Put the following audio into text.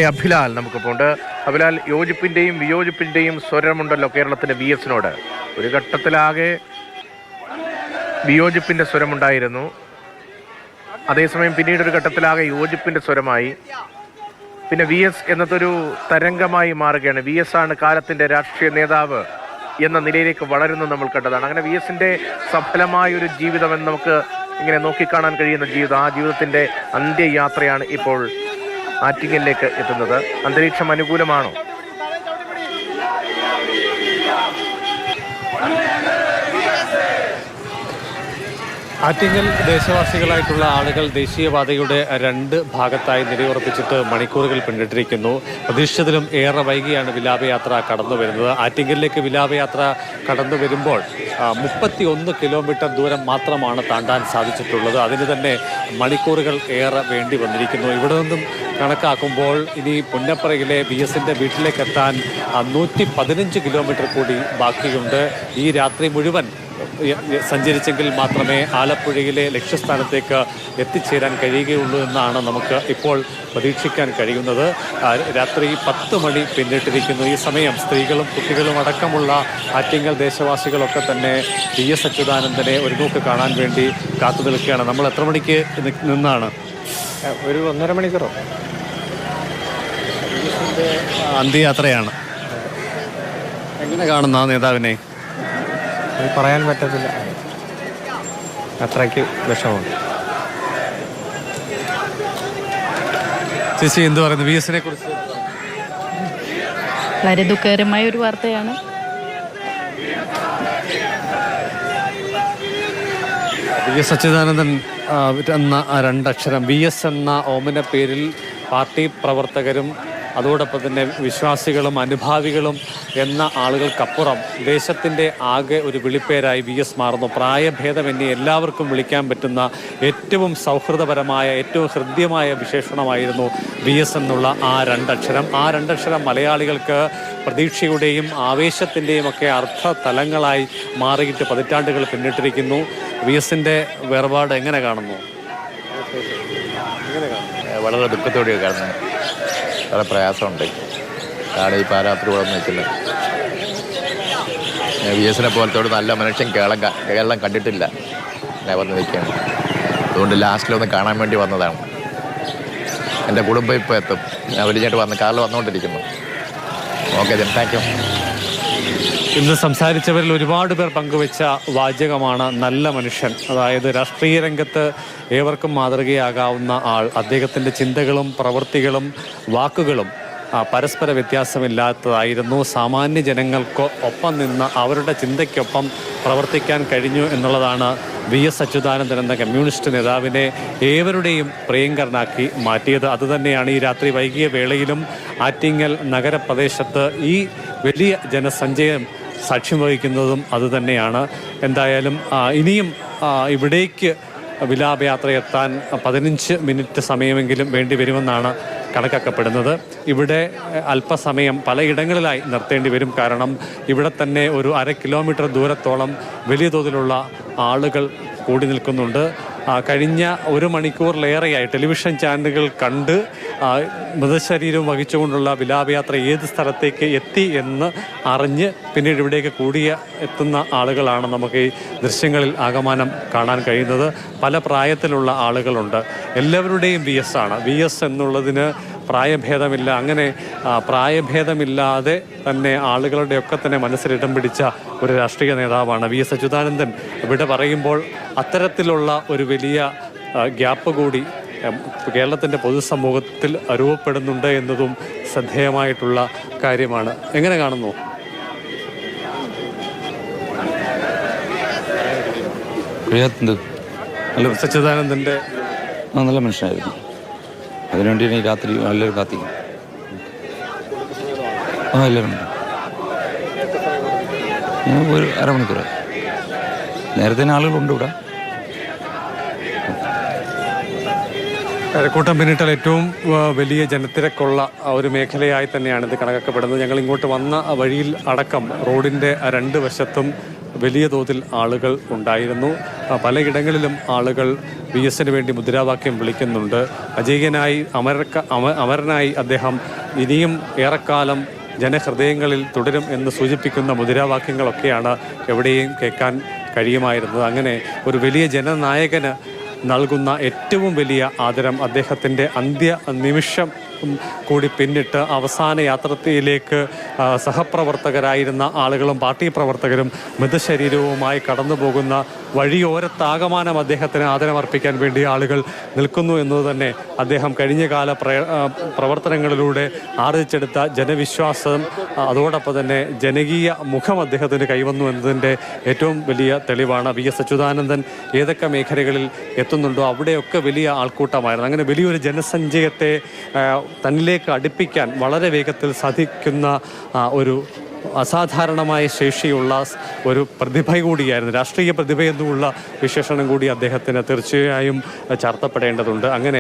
അഭിലാൽ നമുക്കിപ്പോൾ ഉണ്ട്. അഭിലാൽ, യോജിപ്പിൻ്റെയും വിയോജിപ്പിൻ്റെയും സ്വരമുണ്ടല്ലോ കേരളത്തിൻ്റെ VS-നോട്. ഒരു ഘട്ടത്തിലാകെ വിയോജിപ്പിൻ്റെ സ്വരമുണ്ടായിരുന്നു, അതേസമയം പിന്നീട് ഒരു ഘട്ടത്തിലാകെ യോജിപ്പിൻ്റെ സ്വരമായി. പിന്നെ VS എന്നതൊരു തരംഗമായി മാറുകയാണ്. VS ആണ് കാലത്തിൻ്റെ രാഷ്ട്രീയ നേതാവ് എന്ന നിലയിലേക്ക് വളരുന്നത് നമ്മൾ കണ്ടതാണ്. അങ്ങനെ VS-ന്റെ സഫലമായൊരു ജീവിതം എന്ന് നമുക്ക് ഇങ്ങനെ നോക്കിക്കാണാൻ കഴിയുന്ന ജീവിതം, ആ ജീവിതത്തിൻ്റെ അന്ത്യയാത്രയാണ് ഇപ്പോൾ ആറ്റിങ്ങലിലേക്ക് എത്തുന്നത്. അന്തരീക്ഷം അനുകൂലമാണോ? ആറ്റിങ്ങൽ ദേശവാസികളായിട്ടുള്ള ആളുകൾ ദേശീയപാതയുടെ രണ്ട് ഭാഗത്തായി നിലയുറപ്പിച്ചിട്ട് മണിക്കൂറുകൾ പിന്നിട്ടിരിക്കുന്നു. പ്രതീക്ഷിച്ചതിലും ഏറെ വൈകിയാണ് വിലാപയാത്ര കടന്നു വരുന്നത്. ആറ്റിങ്ങലിലേക്ക് വിലാപയാത്ര കടന്നു വരുമ്പോൾ 31 കിലോമീറ്റർ ദൂരം മാത്രമാണ് താണ്ടാൻ സാധിച്ചിട്ടുള്ളത്. അതിന് തന്നെ മണിക്കൂറുകൾ ഏറെ വേണ്ടി വന്നിരിക്കുന്നു. ഇവിടെ നിന്നും കണക്കാക്കുമ്പോൾ ഇനി പുന്നപ്പറയിലെ VS-ന്റെ വീട്ടിലേക്കെത്താൻ 115 കിലോമീറ്റർ കൂടി ബാക്കിയുണ്ട്. ഈ രാത്രി മുഴുവൻ സഞ്ചരിച്ചെങ്കിൽ മാത്രമേ ആലപ്പുഴയിലെ ലക്ഷ്യസ്ഥാനത്തേക്ക് എത്തിച്ചേരാൻ കഴിയുകയുള്ളൂ എന്നാണ് നമുക്ക് ഇപ്പോൾ പ്രതീക്ഷിക്കാൻ കഴിയുന്നത്. രാത്രി 10 മണി പിന്നിട്ടിരിക്കുന്നു. ഈ സമയം സ്ത്രീകളും കുട്ടികളും അടക്കമുള്ള ആറ്റിങ്ങൽ ദേശവാസികളൊക്കെ തന്നെ VS അച്യുതാനന്ദനെ ഒരു നോക്ക് കാണാൻ വേണ്ടി കാത്തു നിൽക്കുകയാണ്. നമ്മൾ എത്ര മണിക്ക് നിന്നാണ്? ഒരു 1.5 മണിക്കൂറോ അന്ത്യയാത്രയാണ്. എങ്ങനെ കാണുന്ന ആ നേതാവിനെ? പറയാൻ പറ്റത്തില്ല, അത്രയ്ക്ക് വിഷമമുണ്ട്. ചേച്ചി എന്ത് പറയുന്നു VS-നെ കുറിച്ച്? വളരെ ദുഃഖകരമായ ഒരു വാർത്തയാണ്. VS അച്യുതാനന്ദൻ എന്ന രണ്ടക്ഷരം, VS എന്ന ഓമന പേരിൽ പാർട്ടി പ്രവർത്തകരും അതോടൊപ്പം തന്നെ വിശ്വാസികളും അനുഭാവികളും എന്ന ആളുകൾക്കപ്പുറം ദേശത്തിൻ്റെ ആകെ ഒരു വിളിപ്പേരായി VS മാറുന്നു. പ്രായഭേദമന്യേ എല്ലാവർക്കും വിളിക്കാൻ പറ്റുന്ന ഏറ്റവും സൗഹൃദപരമായ ഏറ്റവും ഹൃദ്യമായ വിശേഷണമായിരുന്നു VS എന്നുള്ള ആ രണ്ടക്ഷരം. ആ രണ്ടക്ഷരം മലയാളികൾക്ക് പ്രതീക്ഷയുടെയും ആവേശത്തിൻ്റെയും ഒക്കെ അർത്ഥതലങ്ങളായി മാറിയിട്ട് പതിറ്റാണ്ടുകൾ പിന്നിട്ടിരിക്കുന്നു. VS-ന്റെ വേർപാട് എങ്ങനെ കാണുന്നു? വളരെ ദുഃഖത്തോടെയാണ് കാണുന്നത്. വളരെ പ്രയാസമുണ്ട്. കാരണം ഈ പാരാത്രി വളർന്നു നിൽക്കുന്നത് VS-നെ പോലത്തോട് നല്ല മനുഷ്യൻ കേരളം കണ്ടിട്ടില്ല. ഞാൻ വന്ന് നിൽക്കുകയാണ്. അതുകൊണ്ട് ലാസ്റ്റിലൊന്ന് കാണാൻ വേണ്ടി വന്നതാണ്. എൻ്റെ കുടുംബം ഇപ്പോൾ എത്തും. ഞാൻ വലിഞ്ഞിട്ട് വന്ന് കാറിൽ വന്നുകൊണ്ടിരിക്കുന്നു. Okay, thank you. ഇന്ന് സംസാരിച്ചവരിൽ ഒരുപാട് പേർ പങ്കുവെച്ച വാചകമാണ് നല്ല മനുഷ്യൻ. അതായത് രാഷ്ട്രീയ രംഗത്ത് ഏവർക്കും മാതൃകയാകാവുന്ന ആൾ. അദ്ദേഹത്തിൻ്റെ ചിന്തകളും പ്രവൃത്തികളും വാക്കുകളും പരസ്പര വ്യത്യാസമില്ലാത്തതായിരുന്നു. സാമാന്യ ജനങ്ങൾക്ക് ഒപ്പം നിന്ന് അവരുടെ ചിന്തയ്ക്കൊപ്പം പ്രവർത്തിക്കാൻ കഴിഞ്ഞു എന്നുള്ളതാണ് VS അച്യുതാനന്ദൻ എന്ന കമ്മ്യൂണിസ്റ്റ് നേതാവിനെ ഏവരുടെയും പ്രിയങ്കരനാക്കി മാറ്റിയത്. അതുതന്നെയാണ് ഈ രാത്രി വൈകിയ വേളയിലും ആറ്റിങ്ങൽ നഗരപ്രദേശത്ത് ഈ വലിയ ജനസഞ്ചയം സാക്ഷ്യം വഹിക്കുന്നതും അതുതന്നെയാണ്. എന്തായാലും ഇനിയും ഇവിടേക്ക് വിലാപയാത്ര എത്താൻ 15 മിനിറ്റ് സമയമെങ്കിലും വേണ്ടി വരുമെന്നാണ് കണക്കാക്കപ്പെടുന്നത്. ഇവിടെ അല്പസമയം പലയിടങ്ങളിലായി നിർത്തേണ്ടി വരും. കാരണം ഇവിടെ തന്നെ ഒരു 1/2 കിലോമീറ്റർ ദൂരത്തോളം വലിയ തോതിലുള്ള ആളുകൾ കൂടി നിൽക്കുന്നുണ്ട്. കഴിഞ്ഞ 1 മണിക്കൂറിലേറെയായി ടെലിവിഷൻ ചാനലുകൾ കണ്ട് മൃതശരീരം വഹിച്ചുകൊണ്ടുള്ള വിലാപയാത്ര ഏത് സ്ഥലത്തേക്ക് എത്തി എന്ന് അറിഞ്ഞ് പിന്നീട് ഇവിടേക്ക് എത്തുന്ന ആളുകളാണ് നമുക്ക് ഈ ദൃശ്യങ്ങളിൽ ആകമാനം കാണാൻ കഴിയുന്നത്. പല പ്രായത്തിലുള്ള ആളുകളുണ്ട്. എല്ലാവരുടെയും VS ആണ്. VS എന്നുള്ളതിന് പ്രായഭേദമില്ല. അങ്ങനെ പ്രായഭേദമില്ലാതെ തന്നെ ആളുകളുടെയൊക്കെ തന്നെ മനസ്സിലിടം പിടിച്ച ഒരു രാഷ്ട്രീയ നേതാവാണ് VS അച്യുതാനന്ദൻ. ഇവിടെ പറയുമ്പോൾ അത്തരത്തിലുള്ള ഒരു വലിയ ഗ്യാപ്പ് കൂടി കേരളത്തിൻ്റെ പൊതുസമൂഹത്തിൽ രൂപപ്പെടുന്നുണ്ട് എന്നതും ശ്രദ്ധേയമായിട്ടുള്ള കാര്യമാണ്. എങ്ങനെ കാണുന്നു? അച്യുതാനന്ദൻ്റെ നല്ല മനുഷ്യനായിരുന്നു. അതിനുവേണ്ടി ഈ രാത്രി എല്ലാവരും കാത്തിക്കും. എല്ലാവരും ഒരു 1/2 മണിക്കൂർ നേരത്തെ ആളുകളുണ്ട് ഇവിടെ. കൂട്ടം പിന്നിട്ടാൽ ഏറ്റവും വലിയ ജനത്തിരക്കുള്ള ഒരു മേഖലയായി തന്നെയാണ് ഇത് കണക്കാക്കപ്പെടുന്നത്. ഞങ്ങൾ ഇങ്ങോട്ട് വന്ന വഴിയിൽ അടക്കം റോഡിൻ്റെ 2 വശത്തും വലിയ തോതിൽ ആളുകൾ ഉണ്ടായിരുന്നു. പലയിടങ്ങളിലും ആളുകൾ VS-ന് വേണ്ടി മുദ്രാവാക്യം വിളിക്കുന്നുണ്ട്. അജയ്യനായി അമരനായി അദ്ദേഹം ഇനിയും ഏറെക്കാലം ജനഹൃദയങ്ങളിൽ തുടരും എന്ന് സൂചിപ്പിക്കുന്ന മുദ്രാവാക്യങ്ങളൊക്കെയാണ് എവിടെയും കേൾക്കാൻ കഴിയുമായിരുന്നത്. അങ്ങനെ ഒരു വലിയ ജനനായകന് നൽകുന്ന ഏറ്റവും വലിയ ആദരം അദ്ദേഹത്തിൻ്റെ അന്ത്യ നിമിഷം കൂടി പിന്നിട്ട് അവസാന യാത്രയിലേക്ക് സഹപ്രവർത്തകരായിരുന്ന ആളുകളും പാർട്ടി പ്രവർത്തകരും മൃതശരീരവുമായി കടന്നു പോകുന്ന വഴിയോരത്താകമാനം അദ്ദേഹത്തിന് ആദരമർപ്പിക്കാൻ വേണ്ടി ആളുകൾ നിൽക്കുന്നു എന്നത് തന്നെ അദ്ദേഹം കഴിഞ്ഞകാല പ്രവർത്തനങ്ങളിലൂടെ ആർജിച്ചെടുത്ത ജനവിശ്വാസം, അതോടൊപ്പം തന്നെ ജനകീയ മുഖം അദ്ദേഹത്തിന് കൈവന്നു എന്നതിൻ്റെ ഏറ്റവും വലിയ തെളിവാണ്. VS അച്യുതാനന്ദൻ ഏതൊക്കെ മേഖലകളിൽ എത്തുന്നുണ്ടോ അവിടെയൊക്കെ വലിയ ആൾക്കൂട്ടമായിരുന്നു. അങ്ങനെ വലിയൊരു ജനസഞ്ചയത്തെ തന്നിലേക്ക് അടുപ്പിക്കാൻ വളരെ വേഗത്തിൽ സാധിക്കുന്ന ഒരു അസാധാരണമായ ശേഷിയുള്ള ഒരു പ്രതിഭ കൂടിയായിരുന്നു. രാഷ്ട്രീയ പ്രതിഭയെന്നുള്ള വിശേഷണം കൂടി അദ്ദേഹത്തിന് തീർച്ചയായും ചാർത്തപ്പെടേണ്ടതുണ്ട്. അങ്ങനെ